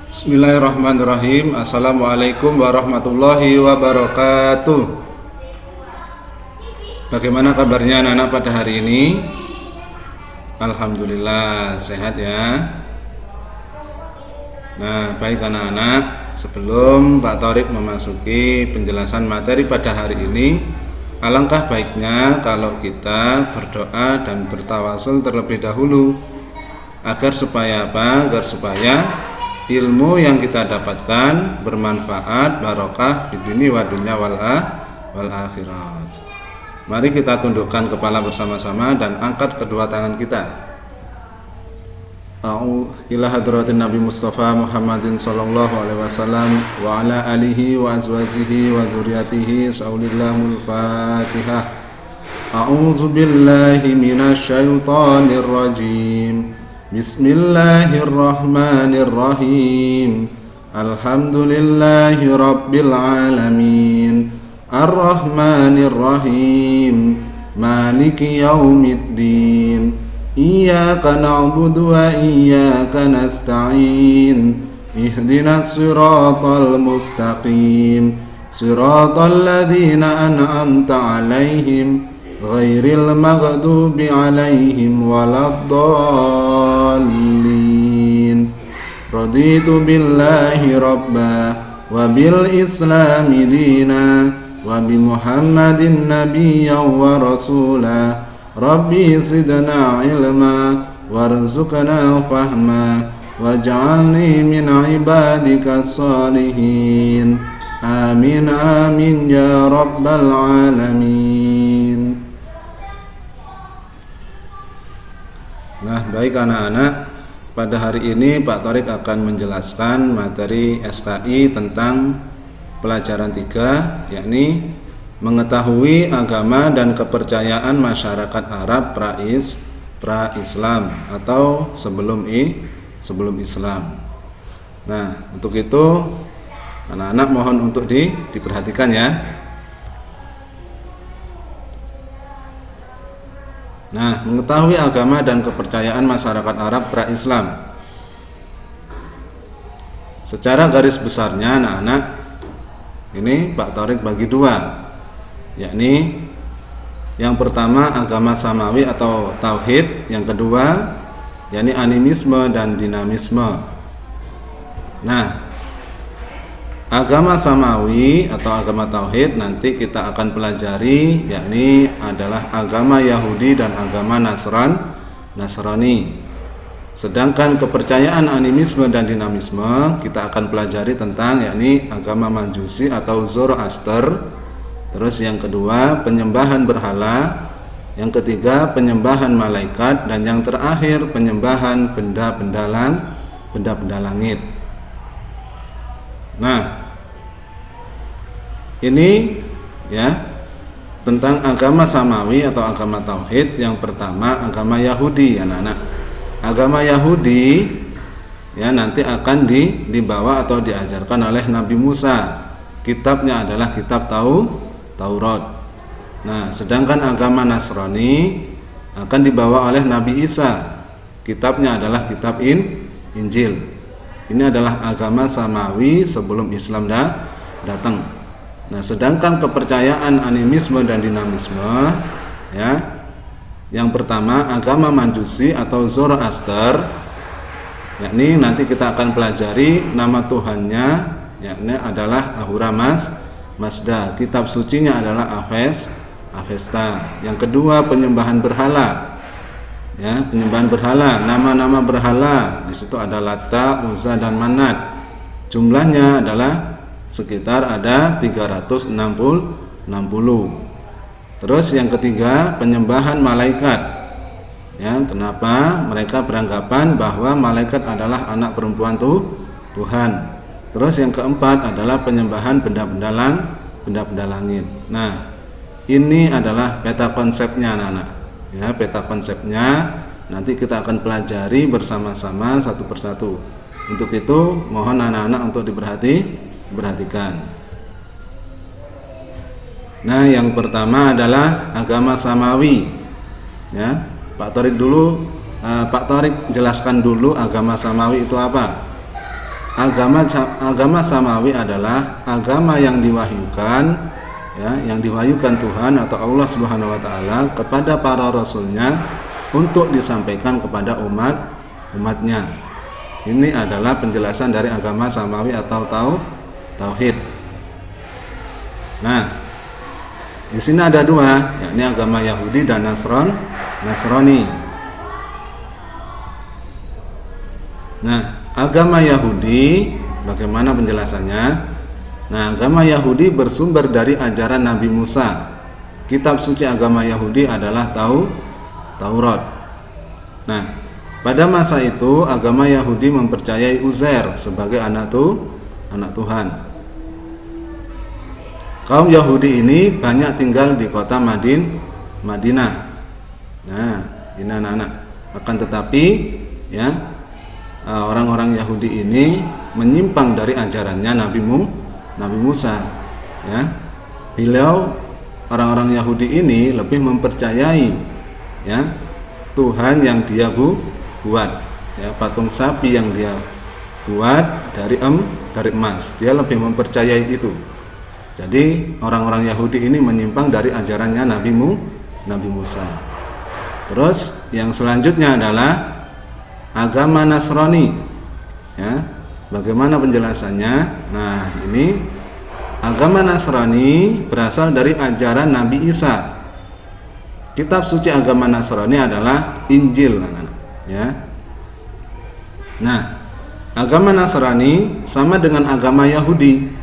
Bismillahirrahmanirrahim. Assalamualaikum warahmatullahi wabarakatuh. Bagaimana kabarnya anak-anak pada hari ini? Alhamdulillah sehat ya. Nah, baik anak-anak, sebelum Pak Thorik memasuki penjelasan materi pada hari ini, alangkah baiknya kalau kita berdoa dan bertawasul terlebih dahulu. Agar supaya apa? Agar supaya ilmu yang kita dapatkan bermanfaat, barokah di dunia wa dunya wal akhirat. Mari kita tundukkan kepala bersama-sama dan angkat kedua tangan kita. Ila hadratin Nabi Mustafa Muhammadin sallallahu alaihi wasallam wa ala alihi wa azwajihi wa dzurriyyatihi saulillahul Fatihah. A'udzu billahi minasy syaithanir rajim. Bismillahirrahmanirrahim. Alhamdulillahi rabbil alamin. Ar-Rahmanir-Rahim. Maliki yaumiddin. Iyyaka na'budu wa iyyaka nasta'in. Ihdinas siratal mustaqim. Siratal ladzina an'amta 'alaihim ghairil maghdubi 'alaihim waladdallin. Raditu billahi rabba wa bil islami dina wa bi Muhammadin nabiyyan wa rasula. Rabbi zidna ilma warzuqna fahma waj'alni min ibadika salihin. Amin amin ya rabbal alamin. Nah, baik anak-anak, pada hari ini Pak Thorik akan menjelaskan materi SKI tentang pelajaran 3, yakni mengetahui agama dan kepercayaan masyarakat Arab pra-Islam atau sebelum Islam. Nah, untuk itu anak-anak mohon untuk diperhatikan ya. Nah, mengetahui agama dan kepercayaan masyarakat Arab pra-Islam. Secara garis besarnya anak-anak, ini Pak Thorik bagi dua, yakni yang pertama agama samawi atau tauhid, yang kedua yakni animisme dan dinamisme. Nah, agama samawi atau agama tauhid nanti kita akan pelajari, yakni adalah agama Yahudi dan agama Nasrani. Sedangkan kepercayaan animisme dan dinamisme kita akan pelajari tentang yakni agama Majusi atau Zoroaster. Terus yang kedua penyembahan berhala, yang ketiga penyembahan malaikat, dan yang terakhir penyembahan benda-benda langit. Nah, ini ya tentang agama samawi atau agama tauhid. Yang pertama agama Yahudi, anak-anak. Agama Yahudi ya nanti akan dibawa atau diajarkan oleh Nabi Musa. Kitabnya adalah kitab Taurat. Nah, sedangkan agama Nasrani akan dibawa oleh Nabi Isa. Kitabnya adalah kitab Injil. Ini adalah agama samawi sebelum Islam datang. Nah, sedangkan kepercayaan animisme dan dinamisme ya, yang pertama agama Majusi atau Zoroaster, yakni nanti kita akan pelajari nama Tuhannya, yakni adalah Ahura Mazda. Kitab sucinya adalah Avesta. Yang kedua penyembahan berhala. Ya, penyembahan berhala, nama-nama berhala. Di situ ada Lata, Uzza dan Manat. Jumlahnya adalah sekitar ada 360. Terus yang ketiga penyembahan malaikat. Ya, kenapa? Mereka beranggapan bahwa malaikat adalah anak perempuan Tuhan. Terus yang keempat adalah penyembahan benda-benda langit. Nah, ini adalah peta konsepnya anak-anak. Ya, peta konsepnya nanti kita akan pelajari bersama-sama satu persatu. Untuk itu mohon anak-anak untuk diperhatikan. Nah, yang pertama adalah agama samawi. Ya, Pak Thorik jelaskan dulu agama samawi itu apa. agama samawi adalah agama yang diwahyukan, ya, yang diwahyukan Tuhan atau Allah Subhanahu wa taala kepada para rasulnya untuk disampaikan kepada umatnya. Ini adalah penjelasan dari agama samawi atau tauhid. Nah, di sini ada dua, yakni agama Yahudi dan Nasrani. Nah, agama Yahudi bagaimana penjelasannya? Nah, agama Yahudi bersumber dari ajaran Nabi Musa. Kitab suci agama Yahudi adalah Taurat. Nah, pada masa itu agama Yahudi mempercayai Uzair sebagai anak Tuhan. Kaum Yahudi ini banyak tinggal di kota Madinah. Nah, ini anak-anak. Akan tetapi, ya, orang-orang Yahudi ini menyimpang dari ajarannya Nabi Musa. Ya, beliau orang-orang Yahudi ini lebih mempercayai, ya, Tuhan yang dia buat, ya, patung sapi yang dia buat dari emas. Dia lebih mempercayai itu. Jadi orang-orang Yahudi ini menyimpang dari ajarannya Nabi Musa. Terus yang selanjutnya adalah agama Nasrani. Ya, bagaimana penjelasannya? Nah, ini agama Nasrani berasal dari ajaran Nabi Isa. Kitab suci agama Nasrani adalah Injil, anak-anak. Ya. Nah, agama Nasrani sama dengan agama Yahudi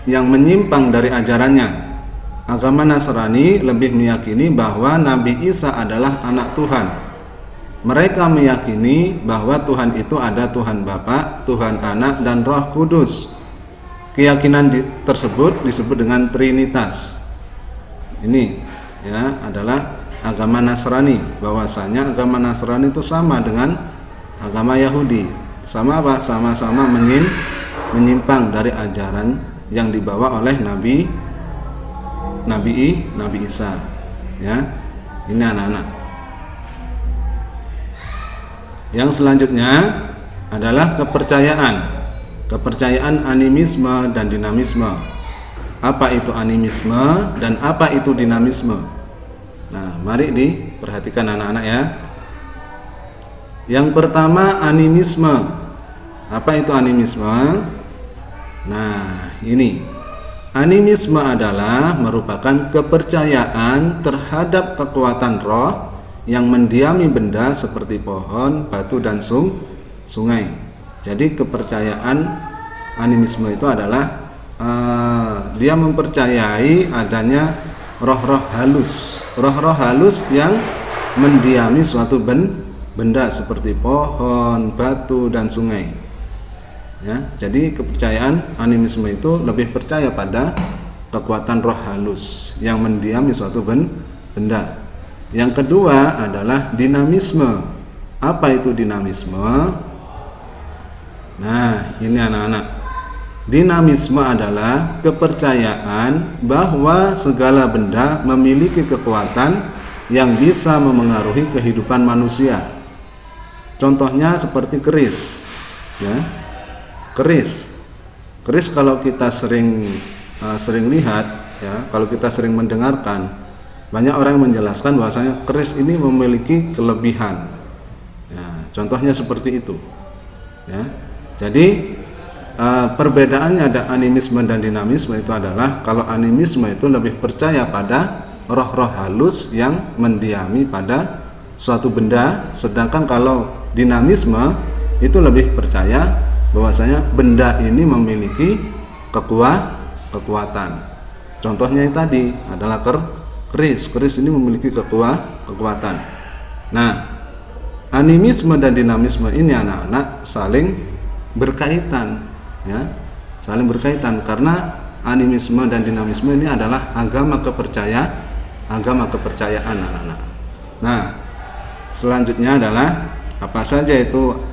yang menyimpang dari ajarannya. Agama Nasrani lebih meyakini bahwa Nabi Isa adalah anak Tuhan. Mereka meyakini bahwa Tuhan itu ada Tuhan Bapa, Tuhan Anak, dan Roh Kudus. Keyakinan tersebut disebut dengan Trinitas. Ini, ya, adalah agama Nasrani. Bahwasanya agama Nasrani itu sama dengan agama Yahudi. Sama apa? Sama-sama menyimpang dari ajaran yang dibawa oleh Nabi Isa. Ya, ini anak-anak. Yang selanjutnya adalah kepercayaan animisme dan dinamisme. Apa itu animisme dan apa itu dinamisme? Nah, mari diperhatikan anak-anak, ya. Yang pertama, animisme. Apa itu animisme? Nah, ini animisme adalah merupakan kepercayaan terhadap kekuatan roh yang mendiami benda seperti pohon, batu, dan sungai. Jadi kepercayaan animisme itu adalah dia mempercayai adanya roh-roh halus yang mendiami suatu benda seperti pohon, batu, dan sungai. Ya, jadi kepercayaan animisme itu lebih percaya pada kekuatan roh halus yang mendiami suatu benda. Yang kedua adalah dinamisme. Apa itu dinamisme? Nah, ini anak-anak. Dinamisme adalah kepercayaan bahwa segala benda memiliki kekuatan yang bisa memengaruhi kehidupan manusia. Contohnya seperti keris, ya. Keris kalau kita sering lihat, ya, kalau kita sering mendengarkan, banyak orang menjelaskan bahwasanya keris ini memiliki kelebihan. Ya, contohnya seperti itu. Ya, jadi perbedaannya ada animisme dan dinamisme itu adalah kalau animisme itu lebih percaya pada roh-roh halus yang mendiami pada suatu benda, sedangkan kalau dinamisme itu lebih percaya bahwasanya benda ini memiliki kekuatan. Contohnya yang tadi adalah keris ini memiliki kekuatan. Nah, animisme dan dinamisme ini anak-anak saling berkaitan, ya, saling berkaitan karena animisme dan dinamisme ini adalah agama kepercayaan anak-anak. Nah, selanjutnya adalah apa saja itu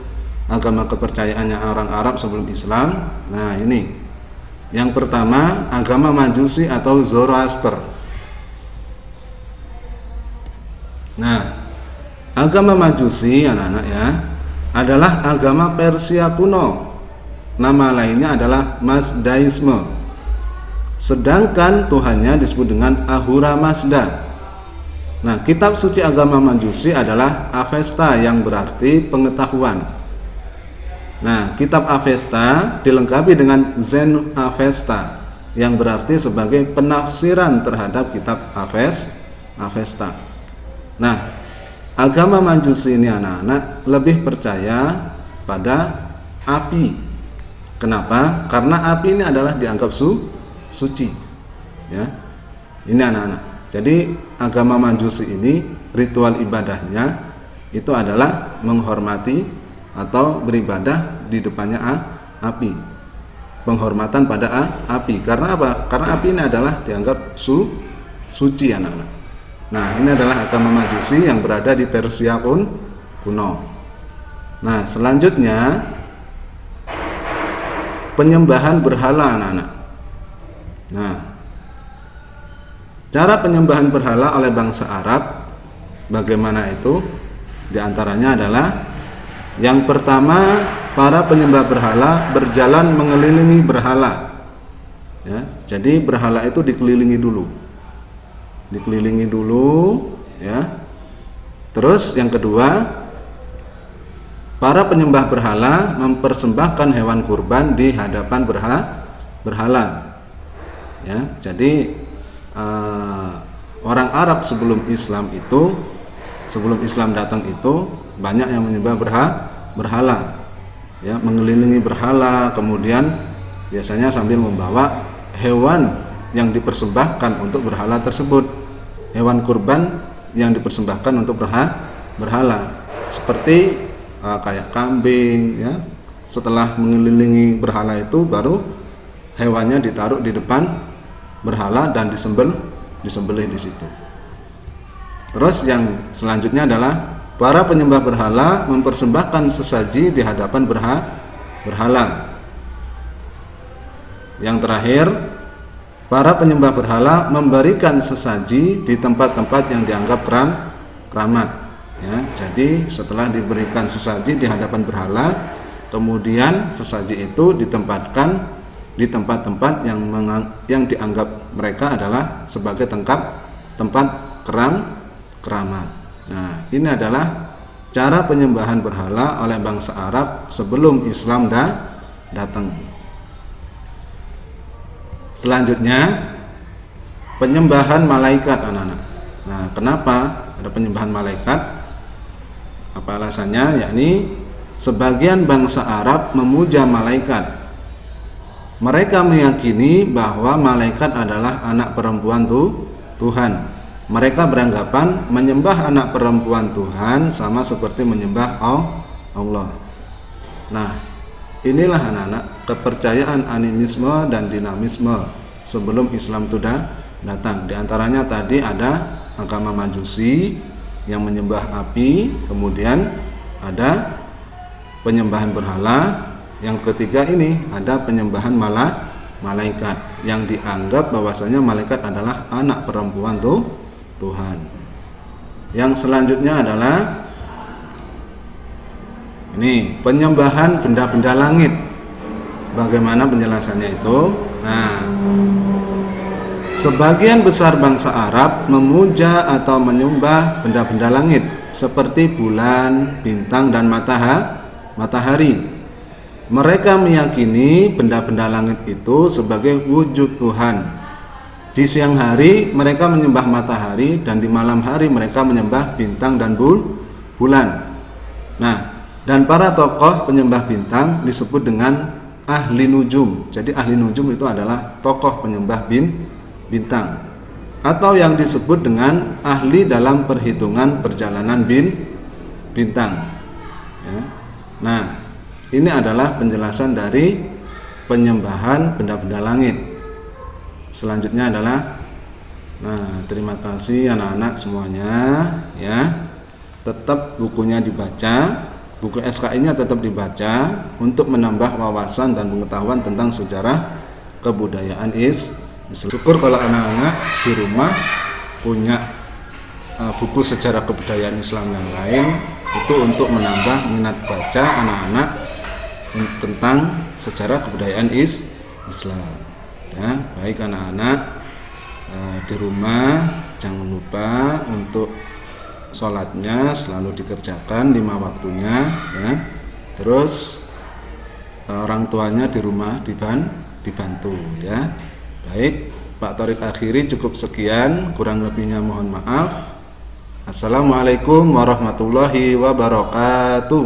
agama kepercayaannya orang Arab sebelum Islam. Nah, ini yang pertama, agama Majusi atau Zoroaster. Nah, agama Majusi anak-anak, ya, adalah agama Persia kuno nama lainnya adalah Mazdaisme. Sedangkan Tuhannya disebut dengan Ahura Mazda. Nah, kitab suci agama Majusi adalah Avesta yang berarti pengetahuan. Nah, kitab Avesta dilengkapi dengan Zen Avesta yang berarti sebagai penafsiran terhadap kitab Avesta. Nah, agama Majusi ini anak-anak lebih percaya pada api. Kenapa? Karena api ini adalah dianggap suci. Ya. Ini anak-anak. Jadi agama Majusi ini ritual ibadahnya itu adalah menghormati atau beribadah di depannya api. Penghormatan pada api. Karena apa? Karena api ini adalah dianggap suci anak-anak. Nah, ini adalah agama Majusi yang berada di Persia kuno. Nah, selanjutnya penyembahan berhala anak-anak. Nah, cara penyembahan berhala oleh bangsa Arab bagaimana itu? Di antaranya adalah yang pertama, para penyembah berhala berjalan mengelilingi berhala. Ya, jadi berhala itu dikelilingi dulu, ya. Terus yang kedua, para penyembah berhala mempersembahkan hewan kurban di hadapan berhala. Ya, jadi orang Arab sebelum Islam datang itu banyak yang menyembah berhala, ya, mengelilingi berhala, kemudian biasanya sambil membawa hewan yang dipersembahkan untuk berhala tersebut, hewan kurban yang dipersembahkan untuk berhala, seperti kayak kambing, ya. Setelah mengelilingi berhala itu baru hewannya ditaruh di depan berhala dan disembelih di situ. Terus yang selanjutnya adalah para penyembah berhala mempersembahkan sesaji di hadapan berhala. Yang terakhir, para penyembah berhala memberikan sesaji di tempat-tempat yang dianggap keramat. Ya, jadi setelah diberikan sesaji di hadapan berhala, kemudian sesaji itu ditempatkan di tempat-tempat yang dianggap mereka adalah sebagai tempat keramat. Nah, ini adalah cara penyembahan berhala oleh bangsa Arab sebelum Islam datang. Selanjutnya, penyembahan malaikat anak-anak. Nah, kenapa ada penyembahan malaikat? Apa alasannya? Yakni sebagian bangsa Arab memuja malaikat. Mereka meyakini bahwa malaikat adalah anak perempuan Tuhan. Mereka beranggapan menyembah anak perempuan Tuhan sama seperti menyembah Allah. Nah, inilah anak-anak kepercayaan animisme dan dinamisme sebelum Islam itu datang. Di antaranya tadi ada agama Majusi yang menyembah api, kemudian ada penyembahan berhala. Yang ketiga ini ada penyembahan malaikat yang dianggap bahwasanya malaikat adalah anak perempuan Tuhan. Yang selanjutnya adalah ini penyembahan benda-benda langit. Bagaimana penjelasannya itu? Nah, sebagian besar bangsa Arab memuja atau menyembah benda-benda langit seperti bulan, bintang, dan matahari. Mereka meyakini benda-benda langit itu sebagai wujud Tuhan. Di siang hari mereka menyembah matahari dan di malam hari mereka menyembah bintang dan bulan. Nah, dan para tokoh penyembah bintang disebut dengan ahli nujum. Jadi ahli nujum itu adalah tokoh penyembah bintang, atau yang disebut dengan ahli dalam perhitungan perjalanan bintang. Ya. Nah, ini adalah penjelasan dari penyembahan benda-benda langit. Selanjutnya adalah, nah, terima kasih anak-anak semuanya, ya. Tetap bukunya dibaca, buku SKI-nya tetap dibaca untuk menambah wawasan dan pengetahuan tentang sejarah kebudayaan Islam. Syukur kalau anak-anak di rumah punya buku sejarah kebudayaan Islam yang lain, itu untuk menambah minat baca anak-anak tentang sejarah kebudayaan Islam. Ya, baik anak-anak di rumah jangan lupa untuk sholatnya selalu dikerjakan 5 waktunya ya. Terus orang tuanya di rumah dibantu ya. Baik, Pak Thorik akhiri cukup sekian, kurang lebihnya mohon maaf. Assalamualaikum warahmatullahi wabarakatuh.